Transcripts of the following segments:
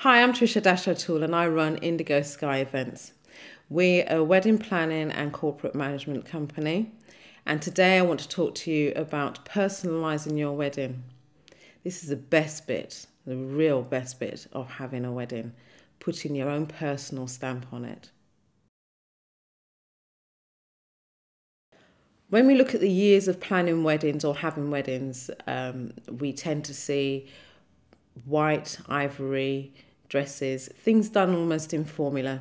Hi, I'm Trisha Dashotool and I run Indigo Sky Events. We're a wedding planning and corporate management company, and today I want to talk to you about personalising your wedding. This is the best bit, the real best bit of having a wedding, putting your own personal stamp on it. When we look at the years of planning weddings or having weddings, we tend to see white, ivory dresses, things done almost in formula,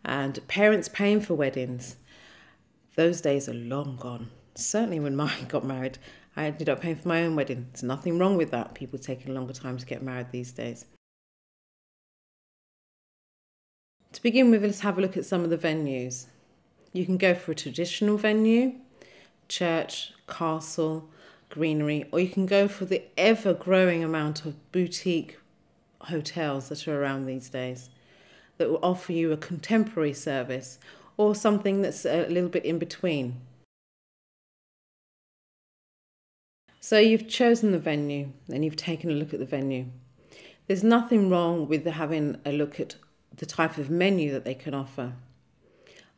and parents paying for weddings. Those days are long gone. Certainly when mine got married, I ended up paying for my own wedding. There's nothing wrong with that. People taking a longer time to get married these days. To begin with, let's have a look at some of the venues. You can go for a traditional venue, church, castle, greenery, or you can go for the ever-growing amount of boutique hotels that are around these days that will offer you a contemporary service or something that's a little bit in between. So you've chosen the venue and you've taken a look at the venue. There's nothing wrong with having a look at the type of menu that they can offer.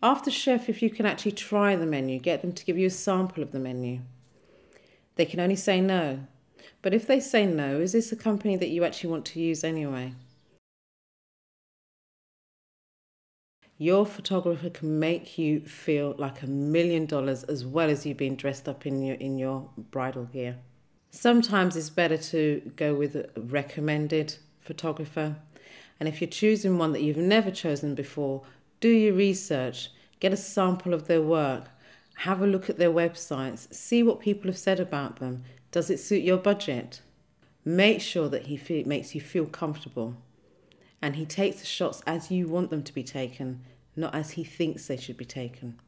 Ask the chef if you can actually try the menu, get them to give you a sample of the menu. They can only say no. But if they say no, is this a company that you actually want to use anyway? Your photographer can make you feel like $1 million as well as you being dressed up in your bridal gear. Sometimes it's better to go with a recommended photographer. And if you're choosing one that you've never chosen before, do your research, get a sample of their work, have a look at their websites, see what people have said about them. Does it suit your budget? Make sure that he makes you feel comfortable and he takes the shots as you want them to be taken, not as he thinks they should be taken.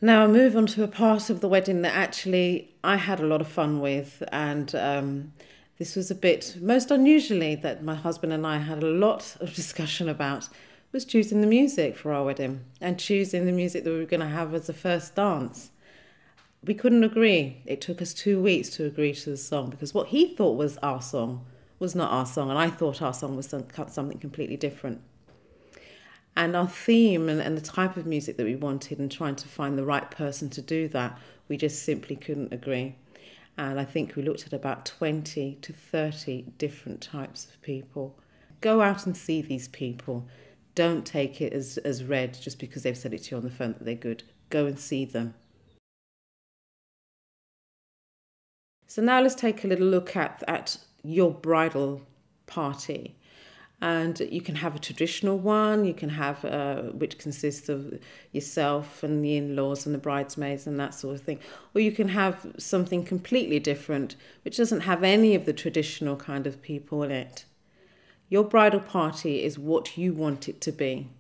Now I move on to a part of the wedding that actually I had a lot of fun with, and this was a bit, most unusually, that my husband and I had a lot of discussion about, was choosing the music for our wedding and choosing the music that we were going to have as the first dance. We couldn't agree. It took us 2 weeks to agree to the song because what he thought was our song was not our song, and I thought our song was something completely different. And our theme and the type of music that we wanted and trying to find the right person to do that, we just simply couldn't agree. And I think we looked at about 20 to 30 different types of people. Go out and see these people. Don't take it as read just because they've said it to you on the phone that they're good. Go and see them. So now let's take a little look at your bridal party. And you can have a traditional one, you can have which consists of yourself and the in-laws and the bridesmaids and that sort of thing. Or you can have something completely different, which doesn't have any of the traditional kind of people in it. Your bridal party is what you want it to be.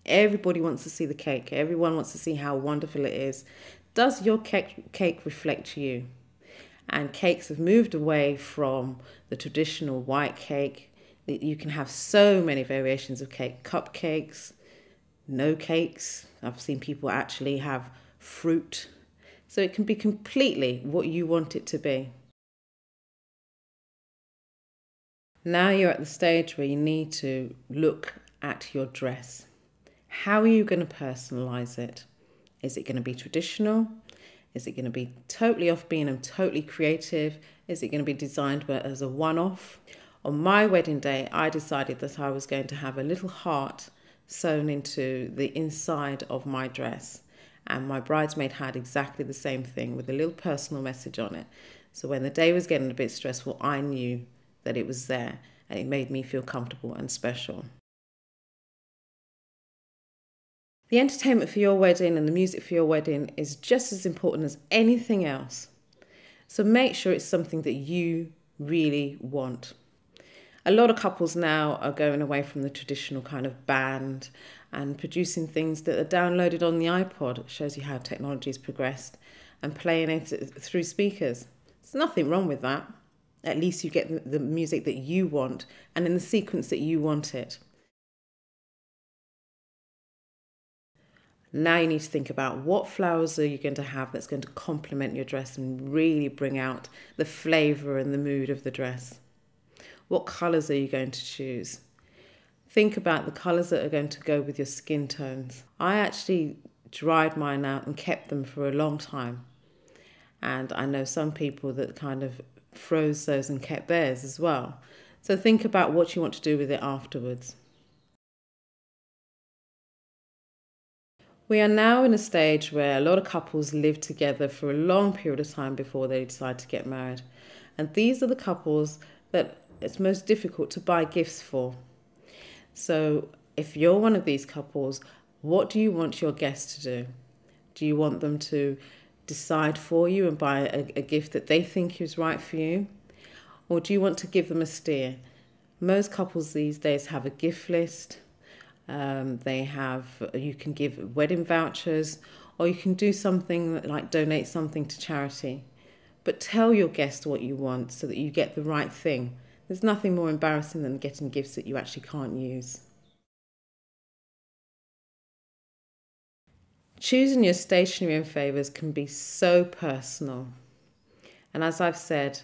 Everybody wants to see the cake. Everyone wants to see how wonderful it is. Does your cake reflect you? And cakes have moved away from the traditional white cake. You can have so many variations of cake. Cupcakes, no cakes. I've seen people actually have fruit. So it can be completely what you want it to be. Now you're at the stage where you need to look at your dress. How are you going to personalise it? Is it going to be traditional? Is it going to be totally offbeat and totally creative? Is it going to be designed as a one-off? On my wedding day, I decided that I was going to have a little heart sewn into the inside of my dress. And my bridesmaid had exactly the same thing with a little personal message on it. So when the day was getting a bit stressful, I knew that it was there and it made me feel comfortable and special. The entertainment for your wedding and the music for your wedding is just as important as anything else. So make sure it's something that you really want. A lot of couples now are going away from the traditional kind of band and producing things that are downloaded on the iPod. It shows you how technology has progressed, and playing it through speakers. There's nothing wrong with that. At least you get the music that you want and in the sequence that you want it. Now you need to think about what flowers are you going to have that's going to complement your dress and really bring out the flavour and the mood of the dress. What colours are you going to choose? Think about the colours that are going to go with your skin tones. I actually dried mine out and kept them for a long time. And I know some people that kind of froze those and kept theirs as well. So think about what you want to do with it afterwards. We are now in a stage where a lot of couples live together for a long period of time before they decide to get married. And these are the couples that it's most difficult to buy gifts for. So if you're one of these couples, what do you want your guests to do? Do you want them to decide for you and buy a gift that they think is right for you? Or do you want to give them a steer? Most couples these days have a gift list. You can give wedding vouchers, or you can do something like donate something to charity. But tell your guest what you want so that you get the right thing. There's nothing more embarrassing than getting gifts that you actually can't use. Choosing your stationery and favours can be so personal. And as I've said,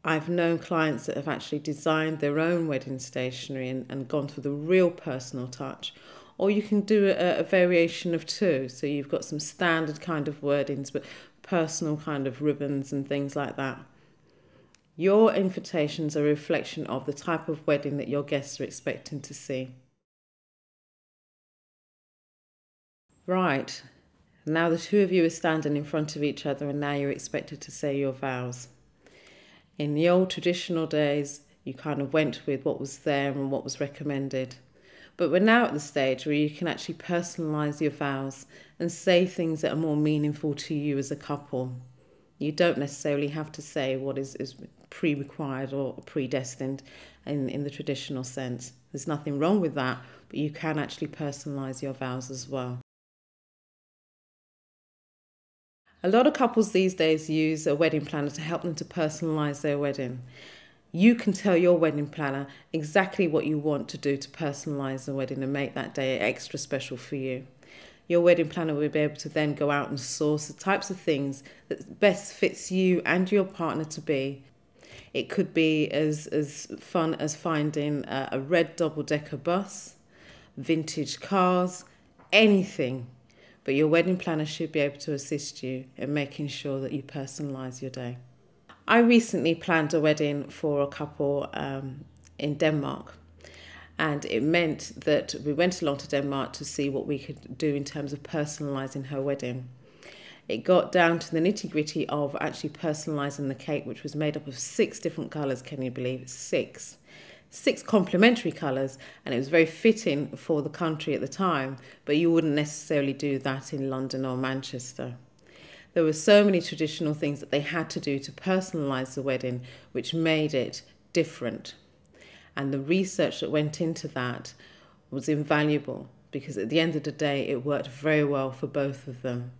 I've known clients that have actually designed their own wedding stationery and gone for the real personal touch. Or you can do a variation of two. So you've got some standard kind of wordings, but personal kind of ribbons and things like that. Your invitations are a reflection of the type of wedding that your guests are expecting to see. Right, now the two of you are standing in front of each other and now you're expected to say your vows. In the old traditional days, you kind of went with what was there and what was recommended. But we're now at the stage where you can actually personalise your vows and say things that are more meaningful to you as a couple. You don't necessarily have to say what is pre-required or predestined in the traditional sense. There's nothing wrong with that, but you can actually personalise your vows as well. A lot of couples these days use a wedding planner to help them to personalise their wedding. You can tell your wedding planner exactly what you want to do to personalise the wedding and make that day extra special for you. Your wedding planner will be able to then go out and source the types of things that best fits you and your partner to be. It could be as fun as finding a red double-decker bus, vintage cars, anything. But your wedding planner should be able to assist you in making sure that you personalise your day. I recently planned a wedding for a couple in Denmark. And it meant that we went along to Denmark to see what we could do in terms of personalising her wedding. It got down to the nitty-gritty of actually personalising the cake, which was made up of 6 different colours, can you believe it? 6 complementary colours, and it was very fitting for the country at the time, but you wouldn't necessarily do that in London or Manchester. There were so many traditional things that they had to do to personalise the wedding, which made it different. And the research that went into that was invaluable because at the end of the day, it worked very well for both of them.